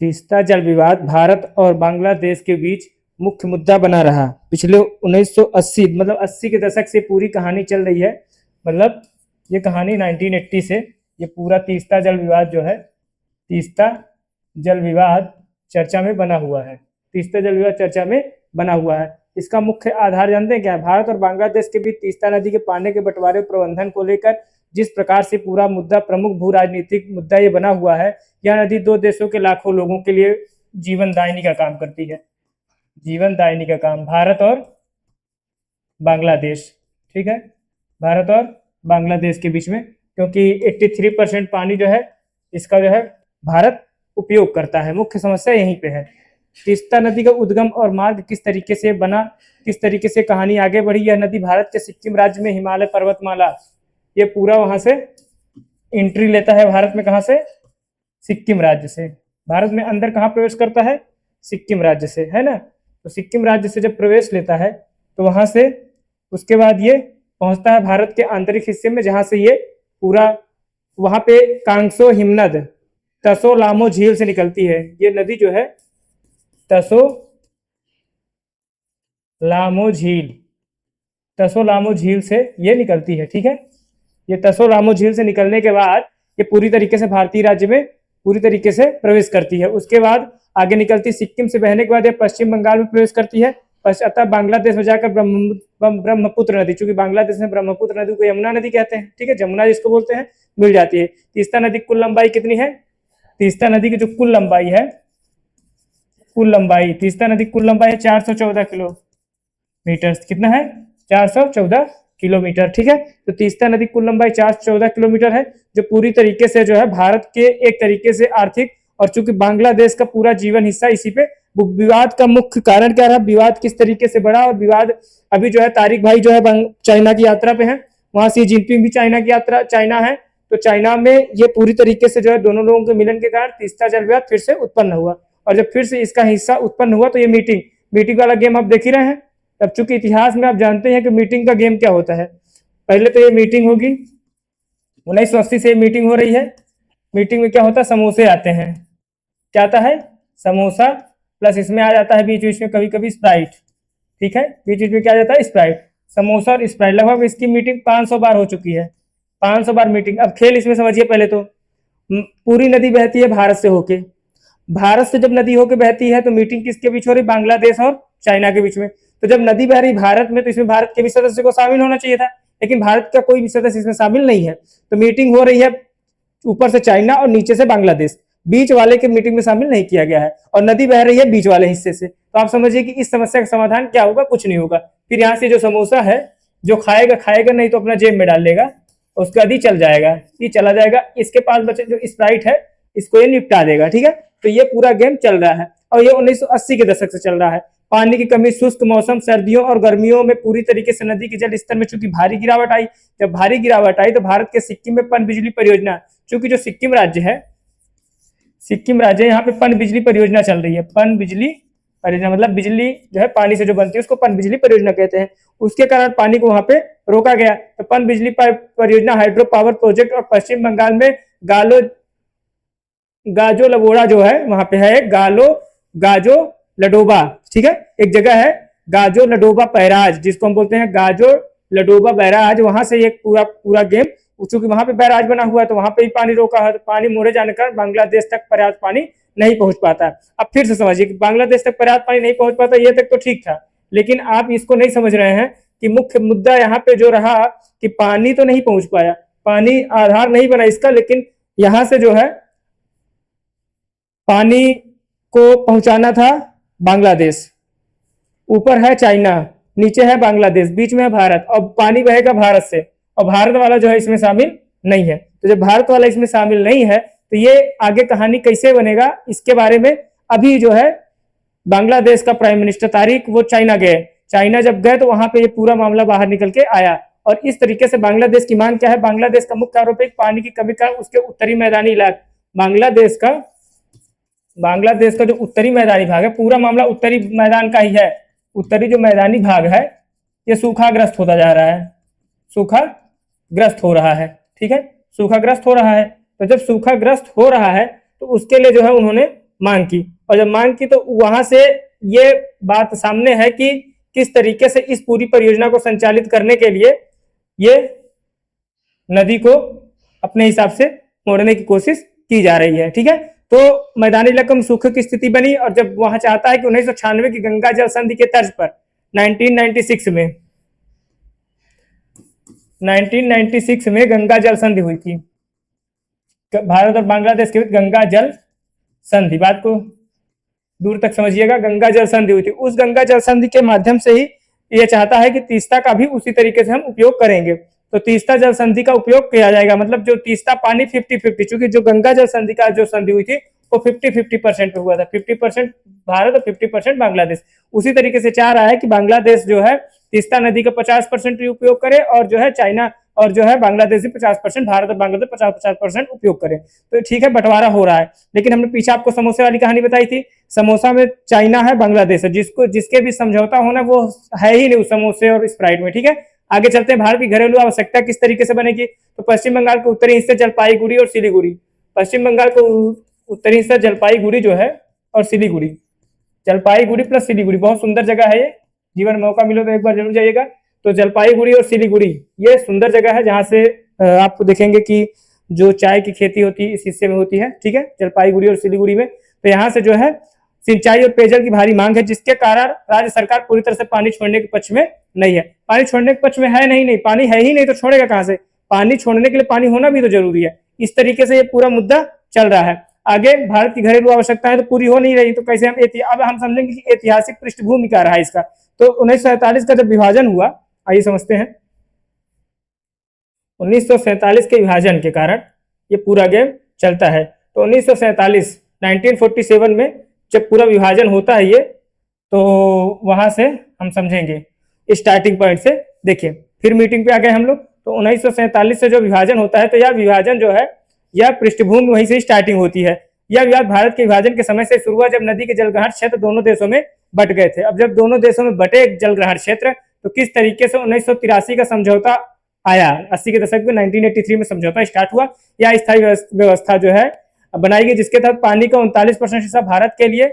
तीस्ता जल विवाद भारत और बांग्लादेश के बीच मुख्य मुद्दा बना रहा। पिछले 1980 मतलब 80 के दशक से पूरी कहानी चल रही है। मतलब ये कहानी 1980 से ये पूरा तीस्ता जल विवाद जो है, तीस्ता जल विवाद चर्चा में बना हुआ है। तीस्ता जल विवाद चर्चा में बना हुआ है। इसका मुख्य आधार जानते हैं क्या है? भारत और बांग्लादेश के बीच तीस्ता नदी के पानी के बंटवारे प्रबंधन को लेकर जिस प्रकार से पूरा मुद्दा प्रमुख भू राजनीतिक मुद्दा ये बना हुआ है। यह नदी दो देशों के लाखों लोगों के लिए जीवन दायिनी का काम करती है। जीवन दायिनी का काम, भारत और बांग्लादेश, ठीक है, भारत और बांग्लादेश के बीच में, क्योंकि 83% पानी जो है इसका जो है भारत उपयोग करता है। मुख्य समस्या यहीं पे है। तीस्ता नदी का उद्गम और मार्ग किस तरीके से बना, किस तरीके से कहानी आगे बढ़ी। यह नदी भारत के सिक्किम राज्य में हिमालय पर्वतमाला, ये पूरा वहां से एंट्री लेता है भारत में। कहां से? सिक्किम राज्य से। भारत में अंदर कहां प्रवेश करता है? सिक्किम राज्य से, है ना। तो सिक्किम राज्य से जब प्रवेश लेता है तो वहां से उसके बाद ये पहुंचता है भारत के आंतरिक हिस्से में, जहां से ये पूरा वहां पे कांगसो हिमनद तसो लामो झील से निकलती है। ये नदी जो है तसो लामो झील से ये निकलती है, ठीक है। ये तसो लामो झील से निकलने के बाद ये पूरी तरीके से भारतीय राज्य में पूरी तरीके से प्रवेश करती है। उसके बाद आगे निकलती, सिक्किम से बहने के बाद ये पश्चिम बंगाल में प्रवेश करती है। अतः बांग्लादेश में जाकर ब्रह्मपुत्र नदी, चूंकि बांग्लादेश में ब्रह्मपुत्र नदी को यमुना नदी कहते हैं, ठीक है, जमुना जिसको बोलते हैं, मिल जाती है। तीस्ता नदी की कुल लंबाई कितनी है? तीस्ता नदी की जो कुल लंबाई है, तीस्ता नदी की कुल लंबाई है 414 किलोमीटर। कितना है? 414 किलोमीटर, ठीक है। तो तीस्ता नदी की कुल लंबाई 414 किलोमीटर है, जो पूरी तरीके से जो है भारत के एक तरीके से आर्थिक, और चूंकि बांग्लादेश का पूरा जीवन हिस्सा इसी पे। विवाद का मुख्य कारण क्या रहा? विवाद किस तरीके से बढ़ा? और विवाद अभी जो है तारिक भाई जो है चाइना की यात्रा पे है, वहां सी जिनपिंग भी चाइना है। तो चाइना में ये पूरी तरीके से जो है दोनों लोगों के मिलन के कारण तीस्ता जल विवाद फिर से उत्पन्न हुआ। और जब फिर से इसका हिस्सा उत्पन्न हुआ तो ये मीटिंग वाला गेम आप देख ही रहे हैं। अब चूंकि इतिहास में आप जानते हैं कि मीटिंग का गेम क्या होता है। पहले तो ये मीटिंग होगी, 1980 से मीटिंग हो रही है। मीटिंग में क्या होता है? समोसे आते हैं। क्या आता है? समोसा, प्लस इसमें आ जाता है बीच बीच में कभी कभी स्प्राइट, ठीक है, बीच बीच में क्या आ जाता है? स्प्राइट। समोसा और स्प्राइट, लगभग इसकी मीटिंग 500 बार हो चुकी है। 500 बार मीटिंग। अब खेल इसमें समझिए। पहले तो पूरी नदी बहती है भारत से होके। भारत से जब नदी होके बहती है तो मीटिंग किसके बीच हो रही? बांग्लादेश और चाइना के बीच में। तो जब नदी बह रही भारत में तो इसमें भारत के भी सदस्य को शामिल होना चाहिए था, लेकिन भारत का कोई भी सदस्य इसमें शामिल नहीं है। तो मीटिंग हो रही है ऊपर से चाइना और नीचे से बांग्लादेश, बीच वाले के मीटिंग में शामिल नहीं किया गया है, और नदी बह रही है बीच वाले हिस्से से। तो आप समझिए कि इस समस्या का समाधान क्या होगा? कुछ नहीं होगा। फिर यहाँ से जो समोसा है, जो खाएगा नहीं तो अपना जेब में डाल लेगा, उसके बाद ही चल जाएगा, ये चला जाएगा। इसके पास बचे जो स्प्राइट है, इसको ये निपटा देगा, ठीक है। तो ये पूरा गेम चल रहा है, और ये 1980 के दशक से चल रहा है। पानी की कमी, शुष्क मौसम, सर्दियों और गर्मियों में पूरी तरीके से नदी के जल स्तर में चूंकि भारी गिरावट आई। जब भारी गिरावट आई तो भारत के सिक्किम में पनबिजली परियोजना, चूंकि जो सिक्किम राज्य है, यहाँ पे पनबिजली परियोजना चल रही है। पनबिजली परियोजना मतलब बिजली जो है पानी से जो बनती है उसको पनबिजली परियोजना कहते हैं। उसके कारण पानी को वहां पे रोका गया। तो पनबिजली परियोजना हाइड्रो पावर प्रोजेक्ट, और पश्चिम बंगाल में गाजो लबोड़ा जो है वहां पे है गाजो लडोबा, ठीक है, एक जगह है गाजो लडोबा बैराज, जिसको हम बोलते हैं गाजो लडोबा बैराज। वहां से एक पूरा गेम, चूंकि वहां पे बैराज बना हुआ है तो वहां पे ही पानी रोका है। तो पानी मोड़े जाने का बांग्लादेश तक पर्याप्त पानी नहीं पहुंच पाता। अब फिर से समझिए कि बांग्लादेश तक पर्याप्त पानी नहीं पहुंच पाता, ये तक तो ठीक था, लेकिन आप इसको नहीं समझ रहे हैं कि मुख्य मुद्दा यहाँ पे जो रहा कि पानी तो नहीं पहुंच पाया, पानी आधार नहीं बना इसका, लेकिन यहां से जो है पानी को पहुंचाना था बांग्लादेश। ऊपर है चाइना, नीचे है बांग्लादेश, बीच में है भारत, और पानी बहेगा भारत से, और भारत वाला जो है इसमें शामिल नहीं है। तो जब भारत वाला इसमें शामिल नहीं है तो ये आगे कहानी कैसे बनेगा, इसके बारे में अभी जो है बांग्लादेश का प्राइम मिनिस्टर तारिक वो चाइना गए। चाइना जब गए तो वहां पे ये पूरा मामला बाहर निकल के आया। और इस तरीके से बांग्लादेश की मांग क्या है? बांग्लादेश का मुख्य आरोप है पानी की कमी का उसके उत्तरी मैदानी इलाके, बांग्लादेश का जो उत्तरी मैदानी भाग है, पूरा मामला उत्तरी मैदान का ही है। उत्तरी जो मैदानी भाग है ये सूखाग्रस्त होता जा रहा है, सूखाग्रस्त हो रहा है, ठीक है, सूखाग्रस्त हो रहा है। तो जब सूखाग्रस्त हो रहा है तो उसके लिए जो है उन्होंने मांग की, और जब मांग की तो वहां से ये बात सामने है कि किस तरीके से इस पूरी परियोजना को संचालित करने के लिए ये नदी को अपने हिसाब से मोड़ने की कोशिश की जा रही है। ठीक है, तो मैदानी इलाकों में सूखे की स्थिति बनी, और जब वहां चाहता है कि 1996 की गंगा जल संधि के तर्ज पर 1996 में गंगा जल संधि हुई थी, भारत और बांग्लादेश के बीच गंगा जल संधि, बात को दूर तक समझिएगा, गंगा जल संधि हुई थी। उस गंगा जल संधि के माध्यम से ही ये चाहता है कि तीस्ता का भी उसी तरीके से हम उपयोग करेंगे, तो तीस्ता जल संधि का उपयोग किया जाएगा, मतलब जो तीस्ता पानी 50-50, चूंकि जो गंगा जल संधि का जो संधि हुई थी वो 50-50% पे हुआ था, 50% भारत और 50% बांग्लादेश। उसी तरीके से चाह रहा है कि बांग्लादेश जो है तीस्ता नदी का 50% उपयोग करे, और जो है चाइना और जो है बांग्लादेश 50%, भारत और बांग्लादेश 50-50% उपयोग करे। तो ठीक है, बंटवारा हो रहा है, लेकिन हमने पीछे आपको समोसे वाली कहानी बताई थी, समोसा में चाइना है, बांग्लादेश है, जिसके भी समझौता होना वो है ही नहीं उस समोसे और स्प्राइट में। ठीक है, आगे चलते हैं। भारत की घरेलू आवश्यकता किस तरीके से बनेगी, तो पश्चिम बंगाल के उत्तरी हिस्से जलपाईगुड़ी और सिलीगुड़ी, पश्चिम बंगाल को उत्तरी हिस्सा जलपाईगुड़ी जो है और सिलीगुड़ी, जलपाईगुड़ी प्लस सिलीगुड़ी, बहुत सुंदर जगह है ये, जीवन में मौका मिलो तो एक बार जरूर जाइएगा। तो जलपाईगुड़ी और सिलीगुड़ी ये सुंदर जगह है, जहां से आप देखेंगे कि जो चाय की खेती होती है इस हिस्से में होती है। ठीक है, जलपाईगुड़ी और सिलीगुड़ी में, तो यहाँ से जो है सिंचाई और पेयजल की भारी मांग है, जिसके कारण राज्य सरकार पूरी तरह से पानी छोड़ने के पक्ष में नहीं है। पानी छोड़ने के पक्ष में है नहीं, पानी है ही नहीं तो छोड़ेगा कहां से, पानी छोड़ने के लिए पानी होना भी तो जरूरी है। इस तरीके से ये पूरा मुद्दा चल रहा है। आगे भारत की घरेलू आवश्यकताएं तो पूरी हो नहीं रही, तो कैसे अब हम समझेंगे कि ऐतिहासिक पृष्ठभूमि क्या रहा है इसका। तो 1947 का जब विभाजन हुआ, आइए समझते हैं। 1947 के विभाजन के कारण ये पूरा गेम चलता है। तो 1947 में जब पूरा विभाजन होता है ये, तो वहां से हम समझेंगे स्टार्टिंग पॉइंट से। देखिए, फिर मीटिंग पे आ गए हम लोग। तो 1947 से जो विभाजन होता है, तो यह विभाजन जो है, यह पृष्ठभूमि वहीं से स्टार्टिंग होती है। यह विवाद भारत के विभाजन के समय से शुरू हुआ, जब नदी के जलग्रहण क्षेत्र दोनों देशों में बट गए थे। अब जब दोनों देशों में बटे जलग्रहण क्षेत्र, तो किस तरीके से 1983 का समझौता आया, 80 के दशक में 1983 में समझौता स्टार्ट हुआ, या स्थायी व्यवस्था जो है बनाई गई, जिसके तहत पानी का 39% हिस्सा भारत के लिए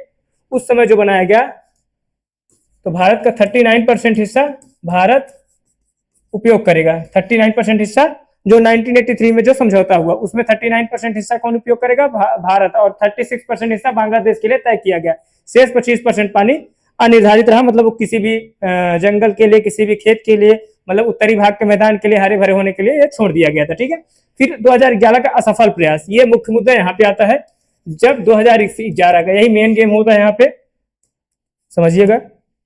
उस समय जो बनाया गया, तो भारत का 39% हिस्सा भारत उपयोग करेगा। 39% हिस्सा जो 1983 में जो समझौता हुआ, उसमें 39% हिस्सा कौन उपयोग करेगा, भारत, और 36% हिस्सा बांग्लादेश के लिए तय किया गया। शेष 25% पानी अनिर्धारित रहा, मतलब वो किसी भी जंगल के लिए, किसी भी खेत के लिए, मतलब उत्तरी भाग के मैदान के लिए हरे भरे होने के लिए ये छोड़ दिया गया था। ठीक है, फिर 2011 का असफल प्रयास, ये मुख्य मुद्दा यहाँ पे आता है। जब 2011 का, यही मेन गेम होता है यहाँ पे, समझिएगा,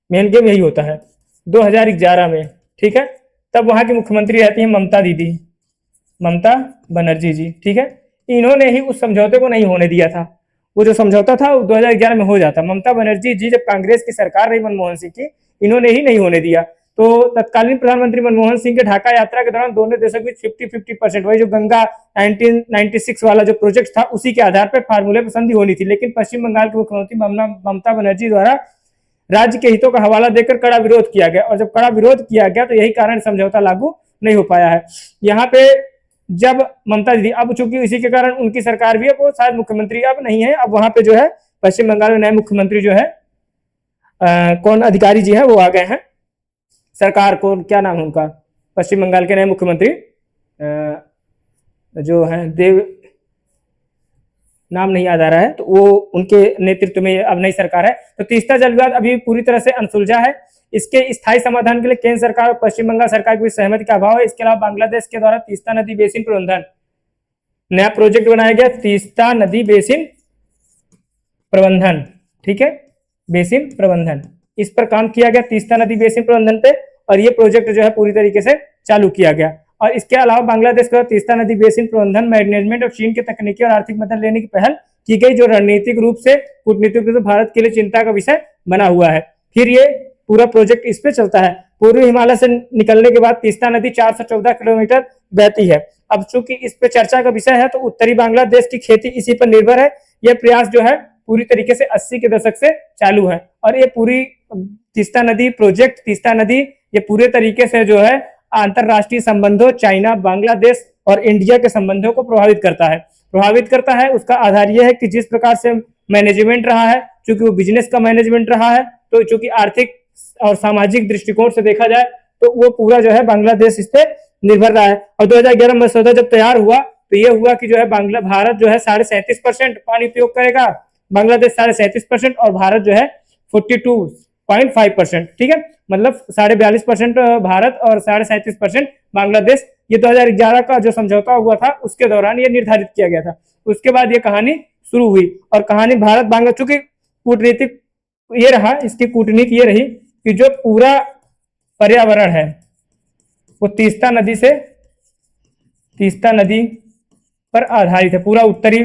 मेन गेम यही होता है 2011 में। ठीक है, तब वहां की मुख्यमंत्री रहती है ममता दीदी, ममता बनर्जी जी। ठीक है, इन्होंने ही उस समझौते को नहीं होने दिया था। वो जो समझौता था वो 2011 में हो जाता। ममता बनर्जी जी जब कांग्रेस की सरकार रही मनमोहन सिंह की, इन्होंने ही नहीं होने दिया। तो तत्कालीन प्रधानमंत्री मनमोहन सिंह के ढाका यात्रा के दौरान दोनों देशों के बीच 50-50%, वही जो गंगा 1996 वाला जो प्रोजेक्ट था, उसी के आधार पर फार्मूले पर संधि होनी थी। लेकिन पश्चिम बंगाल के मुख्यमंत्री ममता बनर्जी द्वारा राज्य के हितों का हवाला देकर कड़ा विरोध किया गया, और जब कड़ा विरोध किया गया तो यही कारण समझौता लागू नहीं हो पाया है। यहाँ पे जब ममता दीदी, अब चूंकि इसी के कारण उनकी सरकार भी है, वो शायद मुख्यमंत्री अब नहीं है, अब वहां पे जो है पश्चिम बंगाल में नए मुख्यमंत्री जो है कौन अधिकारी जी है वो आ गए हैं सरकार को, क्या नाम है उनका, पश्चिम बंगाल के नए मुख्यमंत्री जो है देव, नाम नहीं याद आ रहा है, तो वो उनके नेतृत्व में अब नई सरकार है। तो तीस्ता जल विवाद अभी पूरी तरह से अनसुलझा है। इसके स्थायी समाधान के लिए केंद्र सरकार और पश्चिम बंगाल सरकार की सहमति का अभाव है। इसके अलावा बांग्लादेश के द्वारा तीस्ता नदी बेसिन प्रबंधन नया प्रोजेक्ट बनाया गया, तीस्ता नदी बेसिन प्रबंधन। ठीक है, बेसिन प्रबंधन, इस पर काम किया गया, तीस्ता नदी बेसिन प्रबंधन पे, और ये प्रोजेक्ट जो है पूरी तरीके से चालू किया गया। और इसके अलावा बांग्लादेश का तीस्ता नदी बेसिन प्रबंधन मैनेजमेंट और चीन के तकनीकी और आर्थिक मदद लेने की पहल की गई, जो रणनीतिक रूप से, कूटनीतिक रूप से भारत के लिए चिंता का विषय बना हुआ है। फिर ये पूरा प्रोजेक्ट इस पे चलता है। पूर्वी हिमालय से निकलने के बाद तीस्ता नदी 414 किलोमीटर बहती है। अब चूंकि इस पे चर्चा का विषय है, तो उत्तरी बांग्लादेश की खेती इसी पर निर्भर है। यह प्रयास जो है पूरी तरीके से 80 के दशक से चालू है, और ये पूरी तीस्ता नदी प्रोजेक्ट, तीस्ता नदी, ये पूरे तरीके से जो है अंतरराष्ट्रीय संबंधों, चाइना, बांग्लादेश और इंडिया के संबंधों को प्रभावित करता है। उसका आधार यह है कि जिस प्रकार से मैनेजमेंट रहा है, चूंकि वो बिजनेस का मैनेजमेंट रहा है, तो चूंकि आर्थिक और सामाजिक दृष्टिकोण से देखा जाए तो वो पूरा जो है बांग्लादेश इस पे निर्भर रहा है। और 2011 मसौदा जब तैयार हुआ तो ये हुआ कि जो है भारत जो है 37.5% पानी उपयोग करेगा, बांग्लादेश 37.5% और भारत जो है 42.5%, ठीक है, मतलब 42.5% भारत और 37.5% बांग्लादेश। ये 2011 का जो समझौता हुआ था उसके दौरान ये निर्धारित किया गया था। उसके बाद ये कहानी शुरू हुई और कहानी भारत बांग्ला, चूंकि कूटनीतिक ये रहा, इसकी कूटनीति ये रही कि जो पूरा पर्यावरण है वो तीस्ता नदी पर आधारित है। पूरा उत्तरी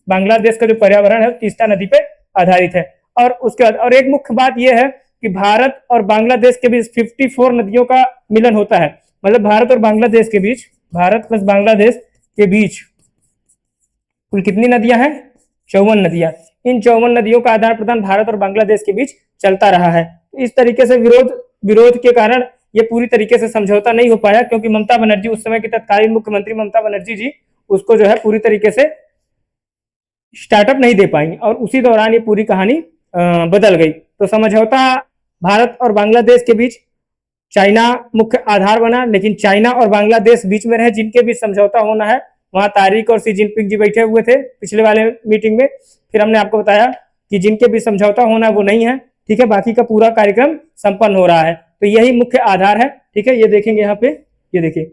बांग्लादेश का जो पर्यावरण है तीस्ता नदी पे आधारित है। और उसके बाद और एक मुख्य बात यह है कि भारत और बांग्लादेश के बीच 54 नदियों का मिलन होता है। मतलब भारत और बांग्लादेश के बीच, भारत प्लस बांग्लादेश के बीच कुल कितनी नदियां हैं? 54 नदियां। इन 54 नदियों का आदान प्रदान भारत और बांग्लादेश के बीच चलता रहा है। इस तरीके से विरोध के कारण ये पूरी तरीके से समझौता नहीं हो पाया, क्योंकि ममता बनर्जी, उस समय की तत्कालीन मुख्यमंत्री ममता बनर्जी जी, उसको जो है पूरी तरीके से स्टार्टअप नहीं दे पाई और उसी दौरान ये पूरी कहानी बदल गई। तो समझौता भारत और बांग्लादेश के बीच चाइना मुख्य आधार बना, लेकिन चाइना और बांग्लादेश बीच में रहे जिनके बीच समझौता होना है। वहां तारिक और शी जिनपिंग जी बैठे हुए थे पिछले वाले मीटिंग में। फिर हमने आपको बताया कि जिनके बीच समझौता होना वो नहीं है, ठीक है, बाकी का पूरा कार्यक्रम संपन्न हो रहा है। तो यही मुख्य आधार है, ठीक है। ये देखेंगे यहाँ पे, ये देखिए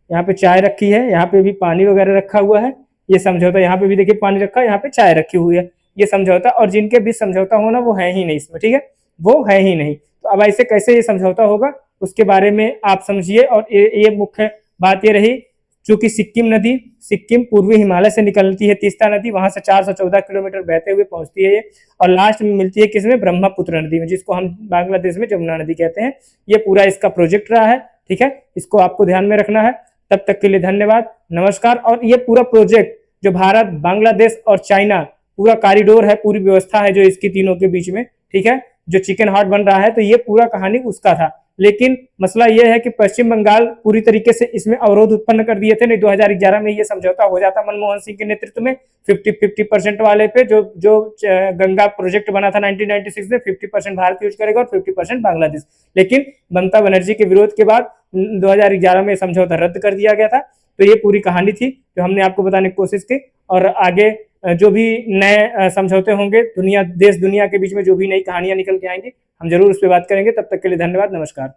यहाँ पे चाय रखी है, यहाँ पे भी पानी वगैरह रखा हुआ है। ये समझौता, यहाँ पे भी देखिए पानी रखा है, यहाँ पे चाय रखी हुई है। ये समझौता, और जिनके बीच समझौता होना वो है ही नहीं इसमें, ठीक है, वो है ही नहीं। तो अब ऐसे कैसे ये समझौता होगा उसके बारे में आप समझिए। और ये मुख्य बात ये रही, चूंकि सिक्किम पूर्वी हिमालय से निकलती है तीस्ता नदी, वहां से 414 किलोमीटर बहते हुए पहुंचती है ये, और लास्ट में मिलती है किसमें? ब्रह्मपुत्र नदी में, जिसको हम बांग्लादेश में जमुना नदी कहते हैं। ये पूरा इसका प्रोजेक्ट रहा है, ठीक है, इसको आपको ध्यान में रखना है। तब तक के लिए धन्यवाद, नमस्कार। और ये पूरा प्रोजेक्ट जो भारत, बांग्लादेश और चाइना, पूरा कॉरिडोर है, पूरी व्यवस्था है जो इसकी तीनों के बीच में, ठीक है, जो चिकन हार्ट बन रहा है, तो ये पूरा कहानी उसका था। लेकिन मसला यह है कि पश्चिम बंगाल पूरी तरीके से इसमें अवरोध उत्पन्न कर दिए थे। नहीं, 2011 में ये समझौता हो जाता मनमोहन सिंह के नेतृत्व में 50% वाले पे, जो गंगा प्रोजेक्ट बना था 1996 में, 50% भारत यूज करेगा और 50% बांग्लादेश। लेकिन ममता बनर्जी के विरोध के बाद 2011 में समझौता रद्द कर दिया गया था। तो ये पूरी कहानी थी जो हमने आपको बताने की कोशिश की। और आगे जो भी नए समझौते होंगे देश दुनिया के बीच में, जो भी नई कहानियां निकल के आएंगी, हम जरूर उस पर बात करेंगे। तब तक के लिए धन्यवाद, नमस्कार।